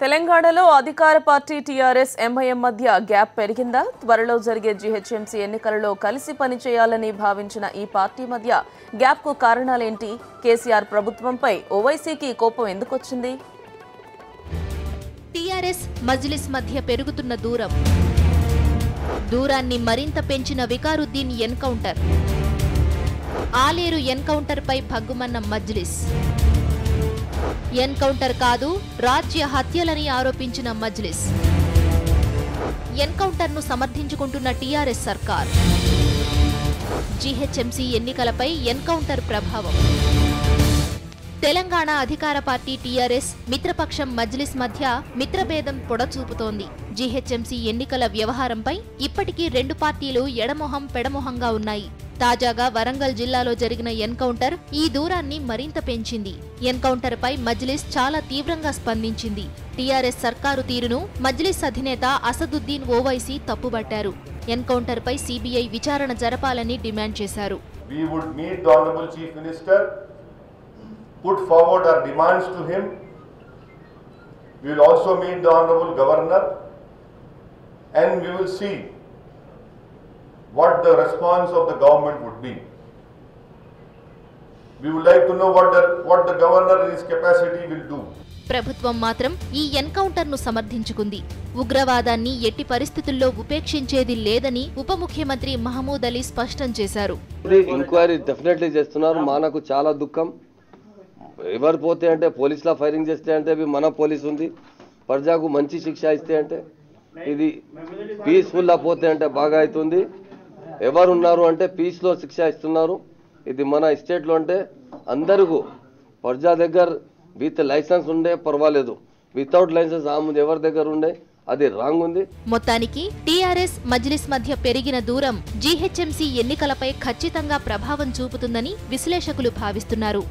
తెలంగాణలో అధికార party TRS MIM మధ్య గ్యాప్ పెరిగిందా? త్వరలో జరిగే జీహెచ్ఎంసీ ఎన్నికలలో కలిసి పనిచేయాలని భావించిన ఈ పార్టీ మధ్య గ్యాప్కు కారణాలేంటి? కేసీఆర్ ప్రభుత్వంపై ఓవైసీకి కోపం ఎందుకొచ్చింది? టీఆర్ఎస్ మజ్లిస్ మధ్య పెరుగుతున్న దూరాన్ని మరింత పెంచిన వికారుద్దీన్ ఎన్కౌంటర్, ఆలేరు ఎన్కౌంటర్ పై భగ్గుమన్న మజ్లిస్. ఎన్కౌంటర్ కాదు, రాజ్య హత్యలని ఆరోపించిన మజ్లిస్. ఎన్కౌంటర్ను సమర్థించుకుంటున్న టీఆర్ఎస్ సర్కార్. జీహెచ్ఎంసీ ఎన్నికలపై ఎన్కౌంటర్ ప్రభావం. తెలంగాణ అధికార పార్టీ టీఆర్ఎస్ మిత్రపక్షం మజ్లిస్ మధ్య మిత్రభేదం పొడచూపుతోంది. జీహెచ్ఎంసీ ఎన్నికల వ్యవహారంపై ఇప్పటికీ రెండు పార్టీలు ఎడమొహం పెడమొహంగా ఉన్నాయి. తాజాగా వరంగల్ జిల్లాలో జరిగిన ఎన్కౌంటర్ ఈ దూరాన్ని మరింత పెంచింది. ఎన్కౌంటర్ పై మజ్లిస్ చాలా తీవ్రంగా స్పందించింది. టీఆర్ఎస్ సర్కారు తీరును మజ్లిస్ అధినేత అసదుద్దీన్ ఓవైసీ తప్పుబట్టారు. ఎన్కౌంటర్ పై సిబిఐ విచారణ జరపాలని డిమాండ్ చేశారు. Put forward our demands to him. We will also meet the Honorable Governor and we will see what the response of the government would be. We would like to know what the Governor in his capacity will do. ప్రభుత్వం మాత్రం ఈ ఎన్కౌంటర్ను సమర్థించుకుంది. ఉగ్రవాదాన్ని ఎట్టి పరిస్థితుల్లో ఉపేక్షించేది లేదని ఉప ముఖ్యమంత్రి మహమూద్ అలీ స్పష్టం చేశారు. ఎంక్వైరీ డెఫినెట్లీ చేస్తున్నారు. మానకు చాలా దుఃఖం. ఎవరు పోతే అంటే పోలీసులా ఫైరింగ్ చేస్తే అంటే మన పోలీసు ఉంది. ప్రజలకు మంచి శిక్ష ఇస్తే అంటే ఇది పీస్ఫుల్లా పోతే అంటే బాగా అవుతుంది. ఎవరు ఉన్నారు అంటే పీస్లో శిక్ష ఇస్తున్నారు. ఇది మన స్టేట్లో అంటే అందరికీ ప్రజా దగ్గర విత్ లైసెన్స్ ఉండే పర్వాలేదు, వితౌట్ లైసెన్స్ ఎవరి దగ్గర ఉండే అది రాంగ్ ఉంది. మొత్తానికి టీఆర్ఎస్ మజ్లిస్ మధ్య పెరిగిన దూరం జీహెచ్ఎంసీ ఎన్నికలపై ఖచ్చితంగా ప్రభావం చూపుతుందని విశ్లేషకులు భావిస్తున్నారు.